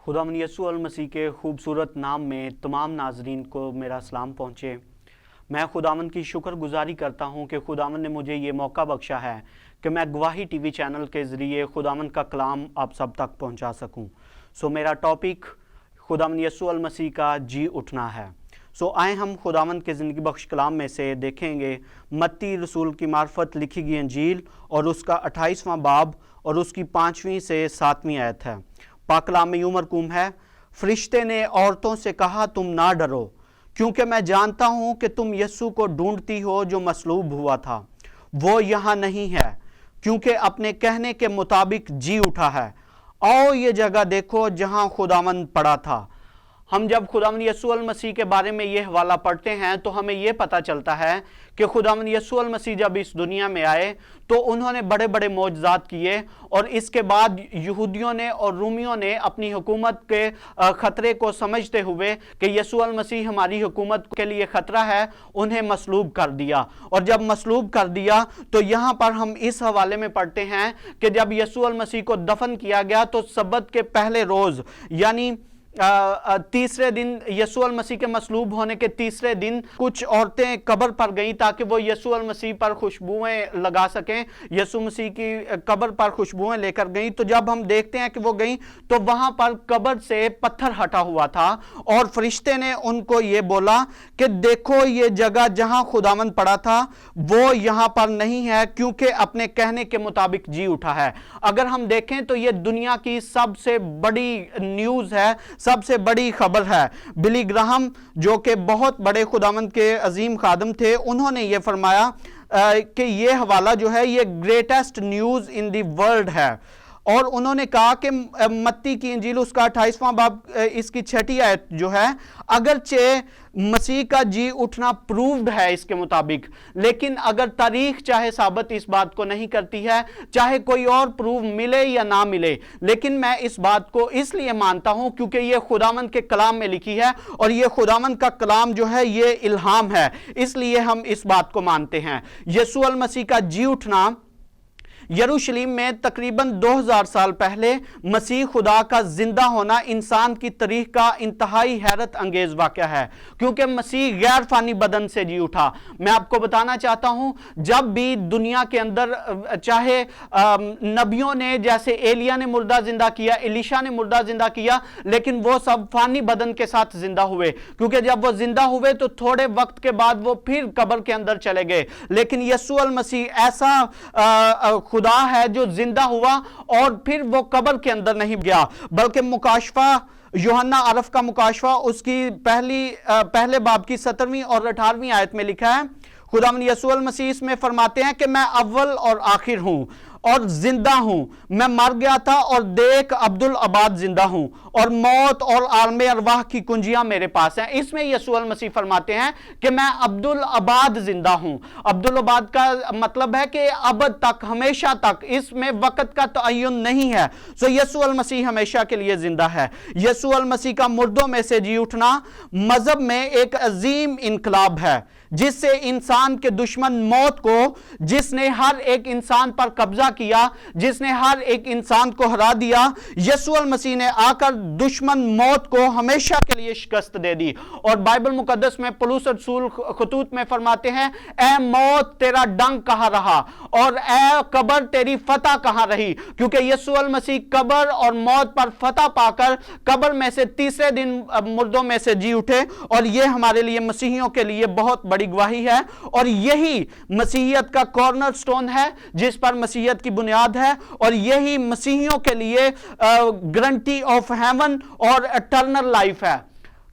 खुदावंद यीशु अल मसीह के खूबसूरत नाम में तमाम नाजरीन को मेरा सलाम पहुँचे। मैं खुदावंद की शुक्रगुजारी करता हूँ कि खुदावंद ने मुझे ये मौका बख्शा है कि मैं गवाही टीवी चैनल के ज़रिए खुदावंद का कलाम आप सब तक पहुँचा सकूँ। मेरा टॉपिक खुदावंद यीशु अल मसीह का जी उठना है। आए हम खुदावंद के ज़िंदगी बख्श कलाम में से देखेंगे मत्ती रसूल की मार्फत लिखी गई अंजील और उसका 28वां बाब और उसकी 5वीं से 7वीं आयत है। पाक कलाम में यूं मरकूम है, फरिश्ते ने औरतों से कहा तुम ना डरो, क्योंकि मैं जानता हूं कि तुम यीशु को ढूंढती हो जो मसलूब हुआ था। वो यहाँ नहीं है, क्योंकि अपने कहने के मुताबिक जी उठा है। आओ ये जगह देखो जहां खुदावंद पड़ा था। हम जब खुदावंद यीशु अल मसीह के बारे में ये हवाला पढ़ते हैं तो हमें ये पता चलता है कि खुदावंद यीशु अल मसीह जब इस दुनिया में आए तो उन्होंने बड़े बड़े मौजज़ात किए और इसके बाद यहूदियों ने और रूमियों ने अपनी हुकूमत के ख़तरे को समझते हुए कि यीशु अल मसीह हमारी हुकूमत के लिए ख़तरा है, उन्हें मसलूब कर दिया। और जब मसलूब कर दिया तो यहाँ पर हम इस हवाले में पढ़ते हैं कि जब यीशु अल मसीह को दफन किया गया तो सब्बत के पहले रोज़ यानी तीसरे दिन यीशु अल मसीह के मसलूब होने के तीसरे दिन कुछ औरतें कब्र पर गईं ताकि वो यीशु अल मसीह पर खुशबुएं लगा सकें। यीशु मसीह की कब्र पर खुशबुएं लेकर गईं तो जब हम देखते हैं कि वो गईं तो वहां पर कब्र से पत्थर हटा हुआ था और फरिश्ते ने उनको ये बोला कि देखो ये जगह जहां खुदावंद पड़ा था वो यहां पर नहीं है, क्योंकि अपने कहने के मुताबिक जी उठा है। अगर हम देखें तो ये दुनिया की सबसे बड़ी न्यूज़ है, सबसे बड़ी खबर है। बिली ग्राहम जो कि बहुत बड़े खुदावंद के अजीम खादम थे, उन्होंने ये फरमाया कि ये हवाला जो है ये greatest news in the world है। और उन्होंने कहा कि मत्ती की इंजील उसका 28वां बाब इसकी 6ठी आयत जो है, अगरचे मसीह का जी उठना प्रूव्ड है इसके मुताबिक, लेकिन अगर तारीख चाहे साबित इस बात को नहीं करती है, चाहे कोई और प्रूफ मिले या ना मिले, लेकिन मैं इस बात को इसलिए मानता हूं क्योंकि ये खुदावंद के कलाम में लिखी है और ये खुदावंद का कलाम जो है ये इल्हाम है, इसलिए हम इस बात को मानते हैं। यीशु अल मसीह का जी उठना यरूशलेम में तकरीबन 2000 साल पहले मसीह खुदा का जिंदा होना इंसान की तारीख का इंतहाई हैरत अंगेज वाक़या है, क्योंकि मसीह गैर फानी बदन से जी उठा। मैं आपको बताना चाहता हूं, जब भी दुनिया के अंदर चाहे नबियों ने जैसे एलिया ने मुर्दा जिंदा किया, एलिशा ने मुर्दा जिंदा किया, लेकिन वो सब फानी बदन के साथ जिंदा हुए, क्योंकि जब वो जिंदा हुए तो थोड़े वक्त के बाद वो फिर कब्र के अंदर चले गए। लेकिन यीशु अल मसीह ऐसा खुदा है जो जिंदा हुआ और फिर वो कब्र के अंदर नहीं गया, बल्कि मुकाशफा यूहन्ना अरफ का मुकाशफा उसकी पहले बाब की 17वीं और 18वीं आयत में लिखा है, खुदावंद यीशु अल मसीह इसमें फरमाते हैं कि मैं अव्वल और आखिर हूं और जिंदा हूं। मैं मर गया था और देख अब्दुल अबाद जिंदा हूं और मौत और आलमे अरवाह की कुंजियां मेरे पास हैं। इसमें यीशु अल मसीह फरमाते हैं कि मैं अब्दुल अबाद जिंदा हूं। अब्दुल अबाद का मतलब है कि अबद तक, हमेशा तक, इसमें वक्त का तयन नहीं है। यीशु अल मसीह हमेशा के लिए जिंदा है। यीशु अल मसीह का मुर्दों में से जी उठना मजहब में एक अजीम इनकलाब है, जिससे इंसान के दुश्मन मौत को, जिसने हर एक इंसान पर कब्जा किया, जिसने हर एक इंसान को हरा दिया, यीशु अल मसीह ने आकर दुश्मन मौत को हमेशा के लिए शिकस्त दे दी। और बाइबल मुकद्दस में पौलुस रसूल खतूत में फरमाते हैं, ए मौत तेरा डंक कहां रहा और ए कब्र तेरी फतह कहां रही, क्योंकि यीशु अल मसीह कब्र और मौत पर फतह पाकर कब्र में से तीसरे दिन मुर्दों में से जी उठे। और यह हमारे लिए मसीहियों के लिए बहुत बड़ी गवाही है और यही मसीहियत का कॉर्नर स्टोन है, जिस पर मसीहियत की बुनियाद है, और यही मसीहियों के लिए गारंटी ऑफ हेवन और इटर्नल लाइफ है।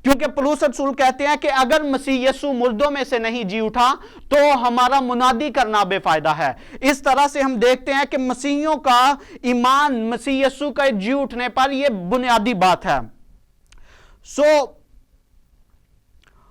क्योंकि पौलुस रसूल कहते हैं कि अगर मसीह यीशु मुर्दों में से नहीं जी उठा तो हमारा मुनादी करना बेफायदा है। इस तरह से हम देखते हैं कि मसीहियों का ईमान मसीह यीशु का जी उठने पर यह बुनियादी बात है।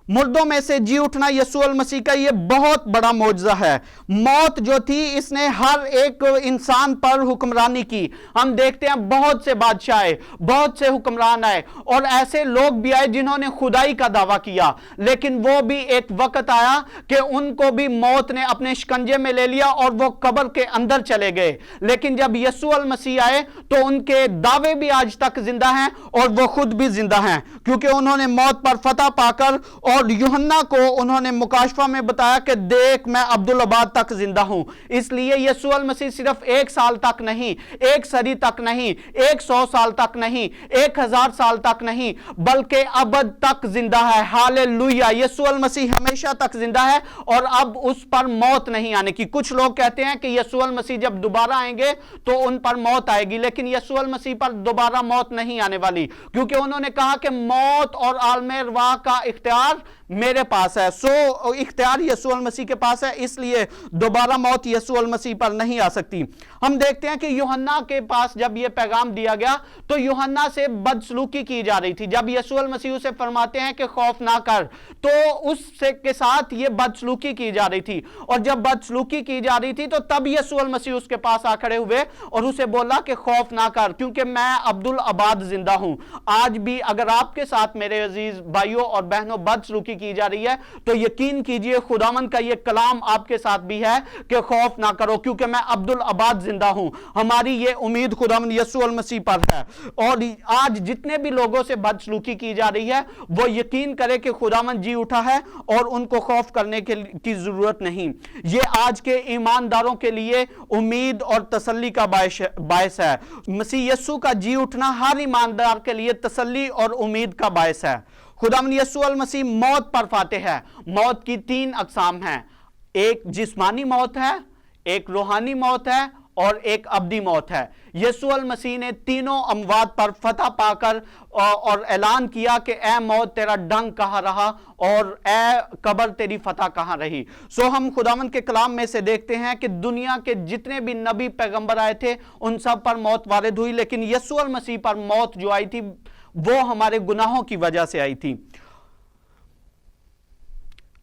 मुर्दों में से जी उठना यीशु मसीह का ये बहुत बड़ा मौजज़ा है। मौत जो थी इसने हर एक इंसान पर हुक्मरानी की। हम देखते हैं बहुत से बादशाह आए, बहुत से हुक्मरान आए और ऐसे लोग भी आए जिन्होंने खुदाई का दावा किया, लेकिन वो भी एक वक्त आया कि उनको भी मौत ने अपने शिकंजे में ले लिया और वो कब्र के अंदर चले गए। लेकिन जब यीशु मसीह आए तो उनके दावे भी आज तक जिंदा हैं और वो खुद भी जिंदा हैं, क्योंकि उन्होंने मौत पर फतह पाकर, और यूहन्ना को उन्होंने मुकाशफा में बताया कि देख मैं अब्दुल अबाद तक जिंदा हूं। इसलिए यीशु मसीह सिर्फ 1 साल तक नहीं, 1 सदी तक नहीं, 100 साल तक नहीं, 1000 साल तक नहीं, बल्कि अबद तक जिंदा है। हालेलुया। यीशु मसीह हमेशा तक जिंदा है और अब उस पर मौत नहीं आने की। कुछ लोग कहते हैं कि यीशु मसीह जब दोबारा आएंगे तो उन पर मौत आएगी, लेकिन यीशु मसीह पर दोबारा मौत नहीं आने वाली, क्योंकि उन्होंने कहा कि मौत और आलमे अरवाह का इख्तियार मेरे पास है। सो इख्तियार यीशु मसीह के पास है, इसलिए दोबारा मौत यीशु मसीह पर नहीं आ सकती। हम देखते हैं कि यूहन्ना के पास जब यह पैगाम दिया गया तो यूहन्ना से बदसलूकी की जा रही थी। जब यीशु मसीह उसे फरमाते हैं कि खौफ ना कर, तो उससे के साथ यह बदसलूकी की जा रही थी, और जब बदसलूकी की जा रही थी तो तब यीशु मसीह उसके पास आ खड़े हुए और उसे बोला कि खौफ ना कर, क्योंकि मैं अब्दुल अबाद जिंदा हूं। आज भी अगर आपके साथ मेरे अजीज भाइयों और बहनों बदसलूकी की जा रही है तो यकीन कीजिए खुदावंद का यह कलाम आपके साथ भी है कि खौफ ना करो, क्योंकि मैं अब्दुल अबाद जिंदा हूं। हमारी यह उम्मीद खुदावंद यीशु मसीह पर है। और आज जितने भी लोगों से बदसलूकी की जा रही है वो यकीन करे कि खुदावंद जी उठा है और उनको खौफ करने की जरूरत नहीं। यह आज के ईमानदारों के लिए उम्मीद और तसल्ली का बायस है। मसीह यीशु का जी उठना हर ईमानदार के लिए तसल्ली और उम्मीद का बायस है। खुदावंद यीशु मसीह मौत पर फातेह है। मौत की 3 अक़साम हैं, एक जिस्मानी मौत है, एक रूहानी मौत है और एक अब्दी मौत है। यीशु मसीह ने तीनों अमवात पर फतह पाकर और ऐलान किया कि ए मौत तेरा डंक कहां रहा और ए कब्र तेरी फतह कहां रही। सो हम खुदावंद के कलाम में से देखते हैं कि दुनिया के जितने भी नबी पैगंबर आए थे उन सब पर मौत वारिद हुई, लेकिन यीशु मसीह पर मौत जो आई थी वो हमारे गुनाहों की वजह से आई थी।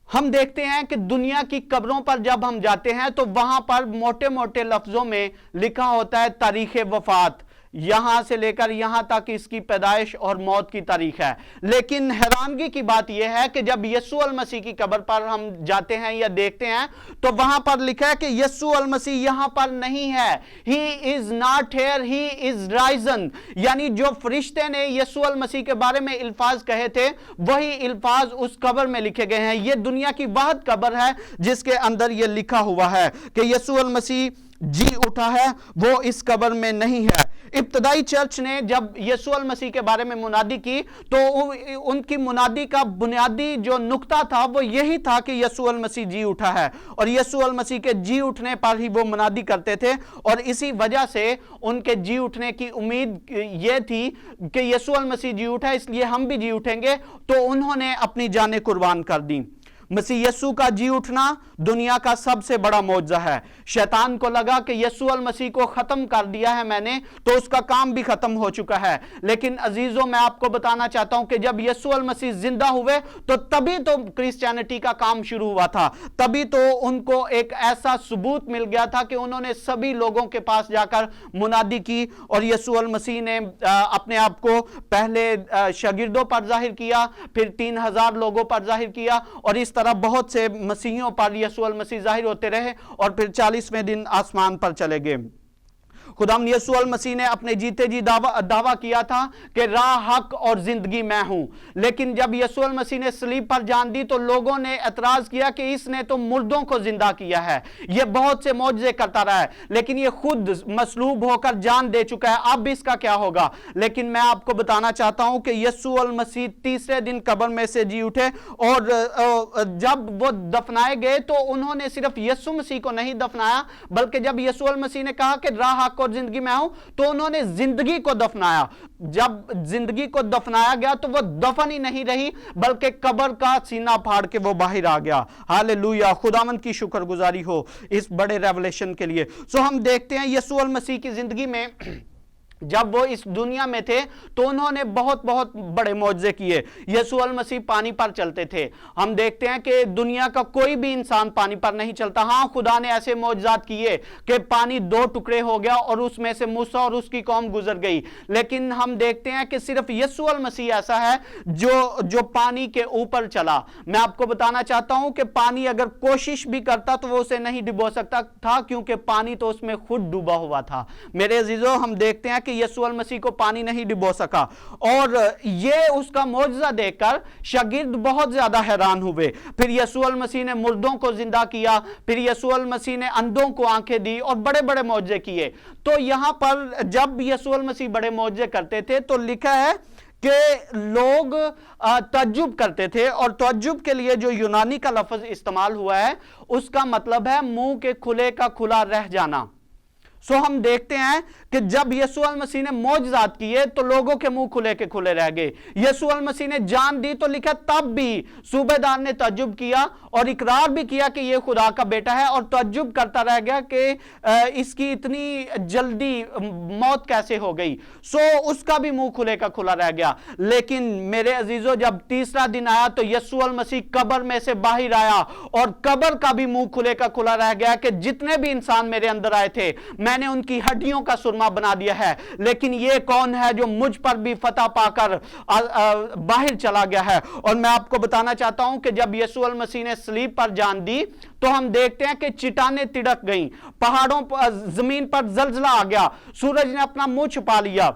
हम देखते हैं कि दुनिया की कब्रों पर जब हम जाते हैं तो वहां पर मोटे मोटे लफ्जों में लिखा होता है तारीख वफात, यहां से लेकर यहां तक इसकी पैदाइश और मौत की तारीख है। लेकिन हैरानगी की बात यह है कि जब यीशु मसीह की कब्र पर हम जाते हैं या देखते हैं तो वहां पर लिखा है कि यीशु मसीह यहां पर नहीं है, he is not here, he is Ryzen. यानी जो फरिश्ते ने यीशु मसीह के बारे में इल्फाज कहे थे वही इल्फाज उस कब्र में लिखे गए हैं। यह दुनिया की वाहिद कब्र है जिसके अंदर यह लिखा हुआ है कि यीशु मसीह जी उठा है, वो इस कब्र में नहीं है। इब्तदाई चर्च ने जब यीशु मसीह के बारे में मुनादी की तो उनकी मुनादी का बुनियादी जो नुक्ता था वो यही था कि यीशु मसीह जी उठा है, और यीशु मसीह के जी उठने पर ही वो मुनादी करते थे। और इसी वजह से उनके जी उठने की उम्मीद ये थी कि यीशु मसीह जी उठा इसलिए हम भी जी उठेंगे, तो उन्होंने अपनी जानें कुर्बान कर दी। मसीह यीशु का जी उठना दुनिया का सबसे बड़ा मौजज़ा है। शैतान को लगा कि यीशु मसीह को खत्म कर दिया है मैंने, तो उसका काम भी खत्म हो चुका है। लेकिन अजीजों, मैं आपको बताना चाहता हूं कि जब यीशु मसीह जिंदा हुए तो तभी तो क्रिश्चियनिटी का काम शुरू हुआ था, तभी तो उनको एक ऐसा सबूत मिल गया था कि उन्होंने सभी लोगों के पास जाकर मुनादी की, और यीशु मसीह ने अपने आप को पहले शागिर्दों पर जाहिर किया, फिर 3000 लोगों पर जाहिर किया, और इस तरह बहुत से मसीहियों पर यीशु मसीह जाहिर होते रहे और फिर 40वें दिन आसमान पर चले गए। खुदावंद यीशु मसीह ने अपने जीते जी दावा किया था कि राह, हक और जिंदगी मैं हूं। लेकिन जब यीशु मसीह ने सलीब पर जान दी तो लोगों ने एतराज किया कि इसने तो मुर्दों को जिंदा किया है, यह बहुत से मौजज़े करता रहा है, लेकिन यह खुद मसलूब होकर जान दे चुका है, अब इसका क्या होगा। लेकिन मैं आपको बताना चाहता हूं कि यीशु मसीह तीसरे दिन कब्र में से जी उठे, और जब वो दफनाए गए तो उन्होंने सिर्फ यीशु मसीह को नहीं दफनाया, बल्कि जब यीशु मसीह ने कहा कि राह, हक और जिंदगी मैं हूं, तो उन्होंने जिंदगी को दफनाया। जब जिंदगी को दफनाया गया तो वो दफन ही नहीं रही, बल्कि कब्र का सीना फाड़ के वो बाहर आ गया। हालेलुया, खुदावंद की शुक्रगुजारी हो इस बड़े रेवलेशन के लिए। सो हम देखते हैं यीशु मसीह की जिंदगी में جب وہ اس دنیا میں تھے تو انہوں نے بہت بہت بڑے معجزے کیے. یسوع المسیح پانی پر چلتے تھے. ہم دیکھتے ہیں کہ دنیا کا کوئی بھی انسان پانی پر نہیں چلتا. ہاں خدا نے ایسے معجزات کیے کہ پانی 2 ٹکڑے ہو گیا اور اس میں سے موسیٰ اور اس کی قوم گزر گئی. لیکن ہم دیکھتے ہیں کہ صرف یسوع المسیح ایسا ہے جو پانی کے اوپر چلا. میں آپ کو بتانا چاہتا ہوں کہ پانی اگر کوشش بھی کرتا تو وہ اسے نہیں ڈبو سکتا تھا، کیونکہ پانی تو اس میں خود ڈوبا ہوا تھا. میرے عزیزو، ہم دیکھتے ہیں کہ یسوع المسیح کو پانی نہیں ڈبو سکا، اور یہ اس کا معجزہ دیکھ کر شاگرد بہت زیادہ حیران ہوئے. پھر یسوع المسیح نے مردوں کو زندہ کیا، پھر یسوع المسیح نے اندھوں کو آنکھیں دی اور بڑے بڑے معجزے کیے. تو یہاں پر جب یسوع المسیح بڑے معجزے کرتے تھے تو لکھا ہے کہ لوگ تعجب کرتے تھے، اور تعجب کے لیے جو یونانی کا لفظ استعمال ہوا ہے اس کا مطلب ہے منہ کے کھلے کا کھلا رہ جانا. سو ہم دیکھتے ہیں کہ جب یسوع المسیح نے معجزات کیے تو لوگوں کے منہ کھلے کے کھلے رہ گئے. یسوع المسیح نے جان دی تو لکھا تب بھی صوبیدار نے تعجب کیا اور اقرار بھی کیا کہ یہ خدا کا بیٹا ہے، اور تعجب کرتا رہ گیا کہ اس کی اتنی جلدی موت کیسے ہو گئی. سو اس کا بھی منہ کھلے کا کھلا رہ گیا. لیکن میرے عزیزو، جب تیسرا دن آیا تو یسوع المسیح قبر میں سے باہر آیا اور قبر کا بھی منہ کھلے کا کھلا رہ گیا کہ جتنے بھی انسان میرے اندر آئے تھے میں نے ان کی ہڈیوں کا سرما بنا دیا ہے، لیکن یہ کون ہے جو مجھ پر بھی فتح پا کر باہر چلا گیا ہے. اور میں آپ کو بتانا چاہتا ہوں کہ جب یسوع المسیح نے صلیب پر جان دی تو ہم دیکھتے ہیں کہ چٹانیں تڑک گئیں، پہاڑوں پر، زمین پر زلزلہ آ گیا، سورج نے اپنا منہ چھپا لیا.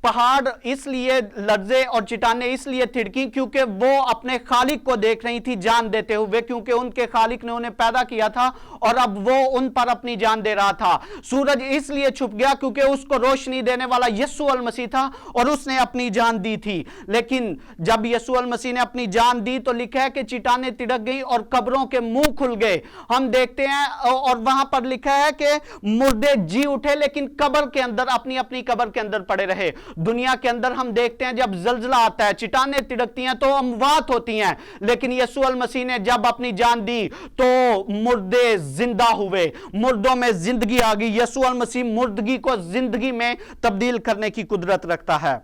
پہاڑ اس لیے لرزے اور چٹانیں اس لیے تھڑکی کیونکہ وہ اپنے خالق کو دیکھ رہی تھی جان دیتے ہوئے، کیونکہ ان کے خالق نے انہیں پیدا کیا تھا اور اب وہ ان پر اپنی جان دے رہا تھا. سورج اس لیے چھپ گیا کیونکہ اس کو روشنی دینے والا یسوع المسیح تھا اور اس نے اپنی جان دی تھی. لیکن جب یسوع المسیح نے اپنی جان دی تو لکھا ہے کہ چٹانیں تڑک گئیں اور قبروں کے منہ کھل گئے. ہم دیکھتے ہیں اور وہاں پر لکھا ہے کہ مردے جی اٹھے لیکن قبر کے اندر اپنی اپنی قبر کے اندر پڑے رہے. دنیا کے اندر ہم دیکھتے ہیں جب زلزلہ آتا ہے، چٹانیں تڑکتی ہیں تو اموات ہوتی ہیں، لیکن یسوع المسیح نے جب اپنی جان دی تو مردے زندہ ہوئے، مردوں میں زندگی آ گئی. یسوع المسیح مردگی کو زندگی میں تبدیل کرنے کی قدرت رکھتا ہے.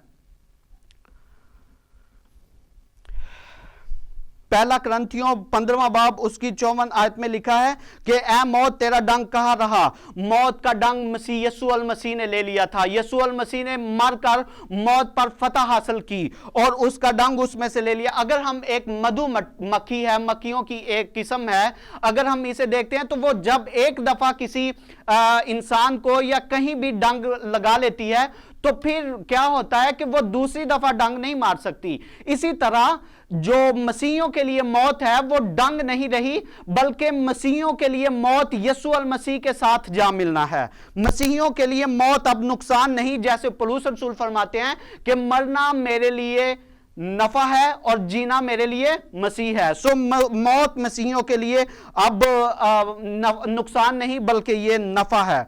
پہلا کرنتھیوں 15واں باب اس کی 54 آیت میں لکھا ہے کہ اے موت تیرا ڈنگ کہاں رہا. موت کا ڈنگ مسیح یسوع المسیح نے لے لیا تھا. یسوع المسیح نے مر کر موت پر فتح حاصل کی اور اس کا ڈنگ اس میں سے لے لیا. اگر ہم ایک مدھو مکھی ہے، مکھیوں کی ایک قسم ہے، اگر ہم اسے دیکھتے ہیں تو وہ جب ایک دفعہ کسی انسان کو یا کہیں بھی ڈنگ لگا لیتی ہے تو پھر کیا ہوتا ہے کہ وہ دوسری دفعہ ڈنگ نہیں مار سکتی. اسی طرح جو مسیحیوں کے لیے موت ہے وہ ڈنگ نہیں رہی، بلکہ مسیحیوں کے لیے موت یسوع المسیح کے ساتھ جا ملنا ہے. مسیحیوں کے لیے موت اب نقصان نہیں، جیسے پولس رسول فرماتے ہیں کہ مرنا میرے لیے نفع ہے اور جینا میرے لیے مسیح ہے. سو موت مسیحیوں کے لیے اب نقصان نہیں بلکہ یہ نفع ہے.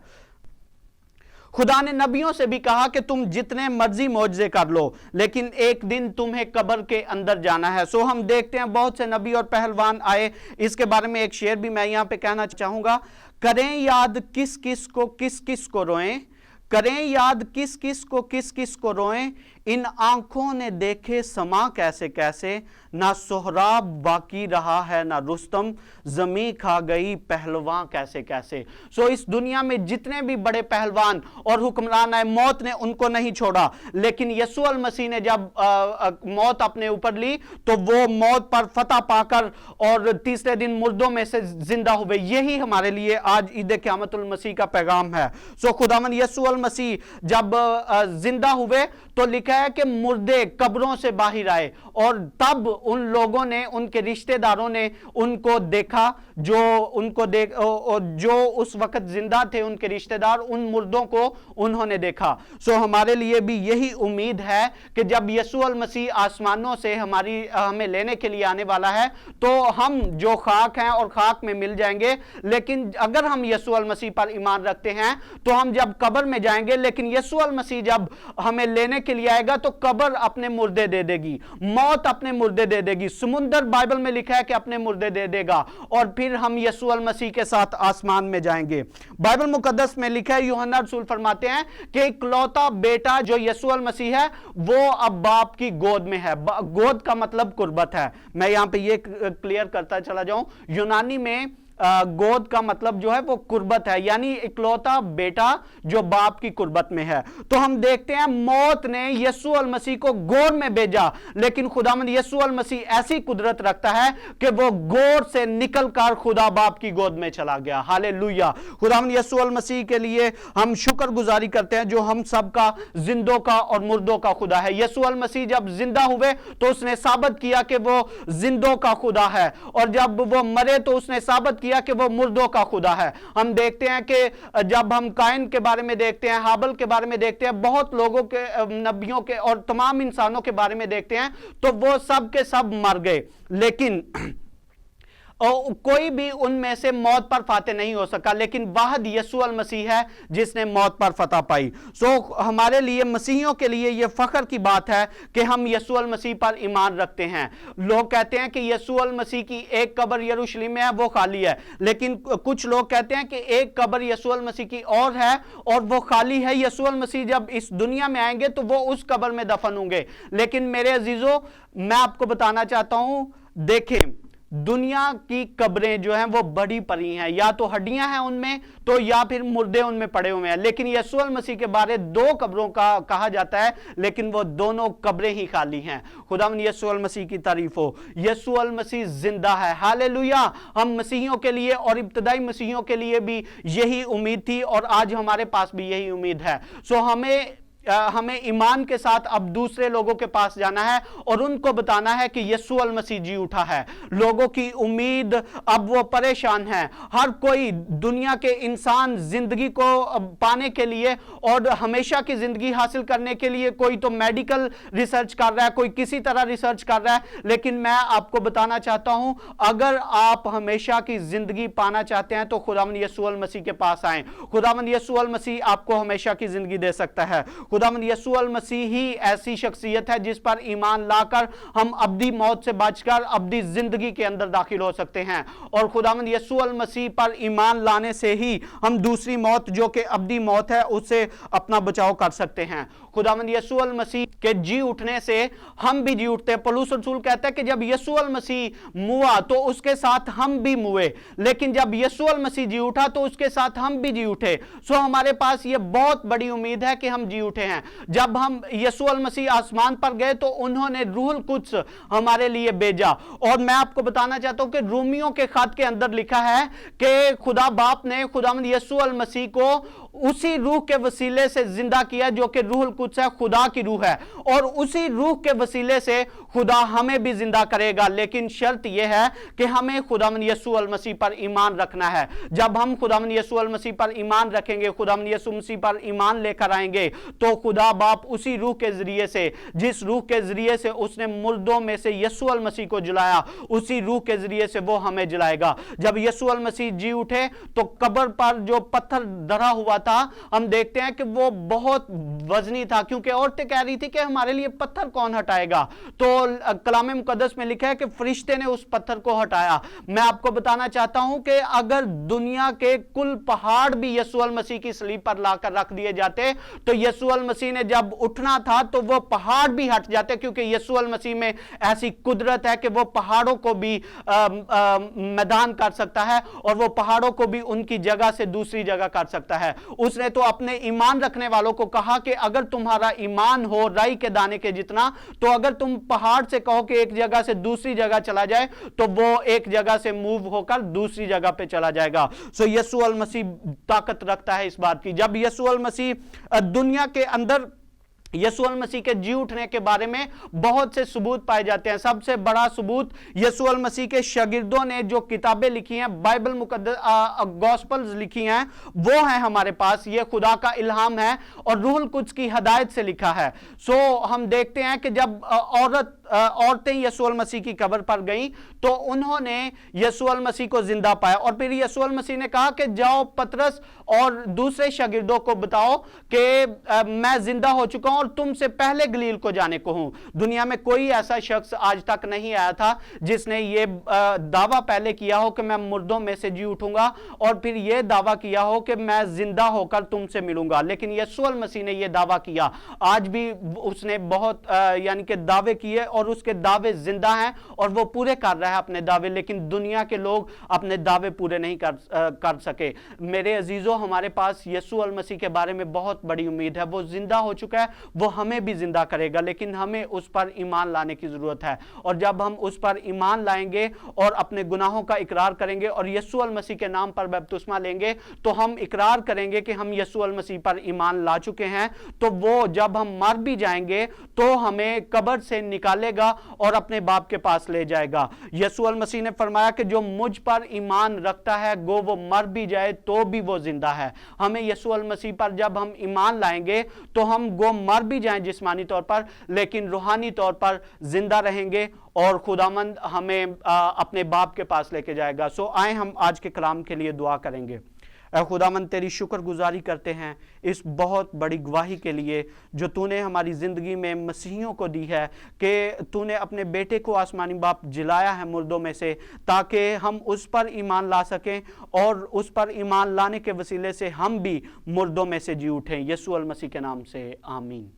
خدا نے نبیوں سے بھی کہا کہ تم جتنے مرضی معجزے کر لو لیکن ایک دن تمہیں قبر کے اندر جانا ہے. سو ہم دیکھتے ہیں بہت سے نبی اور پہلوان آئے. اس کے بارے میں ایک شعر بھی میں یہاں پہ کہنا چاہوں گا. کریں یاد کس کس کو روئیں، کریں یاد کس کس کو روئیں، ان آنکھوں نے دیکھے سما کیسے کیسے، نہ سہراب باقی رہا ہے نہ رستم، زمیں کھا گئی پہلوان کیسے کیسے. سو اس دنیا میں جتنے بھی بڑے پہلوان اور حکمران آئے، موت نے ان کو نہیں چھوڑا، لیکن یسوع المسیح نے جب موت اپنے اوپر لی تو وہ موت پر فتح پا کر اور تیسرے دن مردوں میں سے زندہ ہوئے. یہی ہمارے لیے آج عید قیامت المسیح کا پیغام ہے. سو خداوند یسوع المسیح جب زندہ ہوئے تو لکھا ہے کہ مردے قبروں سے باہر آئے اور تب ان لوگوں نے، ان کے رشتہ داروں نے ان کو دیکھا جو اس وقت زندہ تھے. ان کے رشتہ دار ان مردوں کو انہوں نے دیکھا. سو ہمارے لیے بھی یہی امید ہے کہ جب یسوع المسیح آسمانوں سے ہمیں لینے کے لیے آنے والا ہے تو ہم جو خاک ہیں اور خاک میں مل جائیں گے. لیکن اگر ہم یسوع المسیح پر ایمان رکھتے ہیں تو ہم جب قبر میں جائیں گے، لیکن یسوع المسیح جب ہمیں لینے کے لیے آئے گا تو قبر اپنے مردے دے دے گی, موت اپنے مردے دے دے گی, سمندر بائبل میں لکھا ہے کہ اپنے مردے دے دے گا, اور پھر ہم یسوع المسیح کے ساتھ آسمان میں جائیں گے. بائبل مقدس میں لکھا ہے, یوحنا رسول فرماتے ہیں کہ اکلوتا بیٹا جو یسوع المسیح ہے وہ اب باپ کی گود میں ہے. گود کا مطلب قربت ہے. میں یہاں پہ یہ کلیئر کرتا چلا جاؤں, یونانی میں گود کا مطلب جو ہے وہ قربت ہے, یعنی اکلوتا بیٹا جو باپ کی قربت میں ہے. تو ہم دیکھتے ہیں موت نے یسوع المسیح کو گود میں بھیجا, لیکن خداوند یسوع المسیح ایسی قدرت رکھتا ہے کہ وہ گود سے نکل کر خدا باپ کی گود میں چلا گیا. ہالےلویا. خداوند یسوع المسیح کے لیے ہم شکر گزاری کرتے ہیں جو ہم سب کا زندوں کا اور مردوں کا خدا ہے. یسوع المسیح جب زندہ ہوئے تو اس نے ثابت کیا کہ وہ زندوں کا خدا ہے, اور جب وہ مرے تو اس نے ثابت کیا کہ وہ مردوں کا خدا ہے. ہم دیکھتے ہیں کہ جب ہم قائن کے بارے میں دیکھتے ہیں, ہابل کے بارے میں دیکھتے ہیں, بہت لوگوں کے, نبیوں کے اور تمام انسانوں کے بارے میں دیکھتے ہیں, تو وہ سب کے سب مر گئے, لیکن کوئی بھی ان میں سے موت پر فاتح نہیں ہو سکا, لیکن واحد یسوع المسیح ہے جس نے موت پر فتح پائی. ہمارے لیے, مسیحیوں کے لیے یہ فخر کی بات ہے کہ ہم یسوع المسیح پر ایمان رکھتے ہیں. لوگ کہتے ہیں کہ یسوع المسیح کی ایک قبر یروشلم میں ہے, وہ خالی ہے, لیکن کچھ لوگ کہتے ہیں کہ ایک قبر یسوع المسیح کی اور ہے اور وہ خالی ہے. یسوع المسیح جب اس دنیا میں آئیں گے تو وہ اس قبر میں دفن ہوں گے. لیکن میرے عزیزو, میں آپ کو بتانا چاہتا ہوں, دیکھیں دنیا کی قبریں جو ہیں وہ بڑی پری ہیں, یا تو ہڈیاں ہیں ان میں, تو یا پھر مردے ان میں پڑے ہوئے ہیں. لیکن یسوع المسیح کے بارے دو قبروں کا کہا جاتا ہے, لیکن وہ دونوں قبریں ہی خالی ہیں. خداوند یسوع المسیح کی تعریف ہو. یسوع المسیح زندہ ہے. ہالےلویا. ہم مسیحیوں کے لیے اور ابتدائی مسیحیوں کے لیے بھی یہی امید تھی, اور آج ہمارے پاس بھی یہی امید ہے. ہمیں ایمان کے ساتھ اب دوسرے لوگوں کے پاس جانا ہے اور ان کو بتانا ہے کہ یسوع المسیح جی اٹھا ہے. لوگوں کی امید, اب وہ پریشان ہیں. ہر کوئی دنیا کے انسان زندگی کو پانے کے لیے اور ہمیشہ کی زندگی حاصل کرنے کے لیے, کوئی تو میڈیکل ریسرچ کر رہا ہے, کوئی کسی طرح ریسرچ کر رہا ہے, لیکن میں آپ کو بتانا چاہتا ہوں, اگر آپ ہمیشہ کی زندگی پانا چاہتے ہیں تو خداوند یسوع المسیح کے پاس آئیں. خداوند یسوع المسیح آپ کو ہمیشہ کی زندگی دے سکتا ہے. خداوند یسوع المسیح ہی ایسی شخصیت ہے جس پر ایمان لا کر ہم ابدی موت سے بچ کر ابدی زندگی کے اندر داخل ہو سکتے ہیں, اور خداوند یسوع المسیح پر ایمان لانے سے ہی ہم دوسری موت جو کہ ابدی موت ہے اس سے اپنا بچاؤ کر سکتے ہیں. خداوند یسوع المسیح کے جی اٹھنے سے ہم بھی جی اٹھتے ہیں. پولس رسول کہتا ہے کہ جب یسوع المسیح موا تو اس کے ساتھ ہم بھی موئے, لیکن جب یسوع المسیح جی اٹھا تو اس کے ساتھ ہم بھی جی اٹھے. ہمارے پاس یہ بہت بڑی امید ہے کہ ہم جی اٹھے ہیں. جب ہم یسوع المسیح آسمان پر گئے تو انہوں نے روح القدس ہمارے لیے بھیجا, اور میں آپ کو بتانا چاہتا ہوں کہ رومیوں کے خط کے اندر لکھا ہے کہ خدا باپ نے خداوند یسوع المسیح کو اسی روح کے وسیلے سے زندہ کیا جو کہ روح القدس ہے, خدا کی روح ہے, اور اسی روح کے وسیلے سے خدا ہمیں بھی زندہ کرے گا. لیکن شرط یہ ہے کہ ہمیں خداوند یسوع المسیح پر ایمان رکھنا ہے. جب ہم خداوند یسوع المسیح پر ایمان رکھیں گے, خداوند یسوع مسیح پر ایمان لے کر آئیں گے, تو خدا باپ اسی روح کے ذریعے سے, جس روح کے ذریعے سے اس نے مردوں میں سے یسوع المسیح کو جلایا, اسی روح کے ذریعے سے وہ ہمیں جلائے گا. جب یسوع المسیح جی اٹھے تو قبر پر جو پتھر دھرا ہوا تھا, ہم دیکھتے ہیں کہ وہ بہت وزنی تھا, کیونکہ عورتیں کہہ رہی تھی کہ ہمارے لیے پتھر کون ہٹائے گا. تو کلام مقدس میں لکھا ہے کہ فرشتے نے اس پتھر کو ہٹایا. میں آپ کو بتانا چاہتا ہوں کہ اگر دنیا کے کل پہاڑ بھی یسوع المسیح کی صلیب پر لا کر رکھ دیے جاتے, تو یسوع المسیح نے جب اٹھنا تھا تو وہ پہاڑ بھی ہٹ جاتے, کیونکہ یسوع المسیح میں ایسی قدرت ہے کہ وہ پہاڑوں کو بھی میدان کر سکتا ہے, اور وہ پہاڑوں کو بھی ان کی جگہ سے دوسری جگہ کر سکتا ہے. اس نے تو اپنے ایمان رکھنے والوں کو کہا کہ اگر تمہارا ایمان ہو رائی کے دانے کے جتنا, تو اگر تم پہاڑ سے کہو کہ ایک جگہ سے دوسری جگہ چلا جائے, تو وہ ایک جگہ سے موو ہو کر دوسری جگہ پہ چلا جائے گا. یسوع المسیح طاقت رکھتا ہے اس بات کی. جب یسوع المسیح دنیا کے اندر, یسوع المسیح کے جی اٹھنے کے بارے میں بہت سے ثبوت پائے جاتے ہیں. سب سے بڑا ثبوت یسوع المسیح کے شاگردوں نے جو کتابیں لکھی ہیں, بائبل مقدس گوسپلز لکھی ہیں, وہ ہیں ہمارے پاس. یہ خدا کا الہام ہے اور روح القدس کی ہدایت سے لکھا ہے. ہم دیکھتے ہیں کہ جب عورت औरतें यीशु मसीह की कब्र पर गईं तो उन्होंने यीशु मसीह को जिंदा पाया। और फिर यीशु मसीह ने कहा कि जाओ पतरस और दूसरे शागिर्दों को बताओ कि मैं जिंदा हो चुका हूं और तुमसे पहले गलील को जाने को हूं। दुनिया में कोई ऐसा शख्स आज तक नहीं आया था जिसने ये दावा पहले किया हो कि मैं मुर्दों में से जी उठूंगा और फिर ये दावा किया हो कि मैं जिंदा होकर तुमसे मिलूंगा। लेकिन यीशु मसीह ने ये दावा किया। आज भी उसने बहुत यानी कि दावे किए और उसके दावे जिंदा हैं और वो पूरे कर रहा है अपने दावे, लेकिन दुनिया के लोग अपने दावे पूरे नहीं कर सके। मेरे अजीजों, हमारे पास यीशु मसीह के बारे में बहुत बड़ी उम्मीद है। वो जिंदा हो चुका है, वो हमें भी जिंदा करेगा, लेकिन हमें उस पर ईमान लाने की जरूरत है। और जब हम उस पर ईमान लाएंगे और अपने गुनाहों का इकरार करेंगे और यीशु मसीह के नाम पर बपतिस्मा लेंगे, तो हम इकरार करेंगे कि हम यीशु मसीह पर ईमान ला चुके हैं, तो वो जब हम मर भी जाएंगे तो हमें कब्र से निकालेगा और अपने बाप के पास ले जाएगा। यीशु मसीह ने फरमाया कि जो मुझ पर ईमान रखता है गो वो मर भी जाए तो भी वो जिंदा है। हमें यीशु मसीह पर जब हम ईमान लाएंगे तो हम गो मर भी जाएं जिस्मानी तौर पर, लेकिन रूहानी तौर पर जिंदा रहेंगे और खुदावंद हमें अपने बाप के पास लेके जाएगा। सो आए हम आज के कलाम के लिए दुआ करेंगे। ऐ खुदावंद, तेरी शुक्रगुजारी करते हैं इस बहुत बड़ी गवाही के लिए जो तूने हमारी ज़िंदगी में मसीहियों को दी है कि तूने अपने बेटे को आसमानी बाप जिलाया है मुर्दों में से, ताकि हम उस पर ईमान ला सकें और उस पर ईमान लाने के वसीले से हम भी मुर्दों में से जी उठें। यीशु मसीह के नाम से आमीन।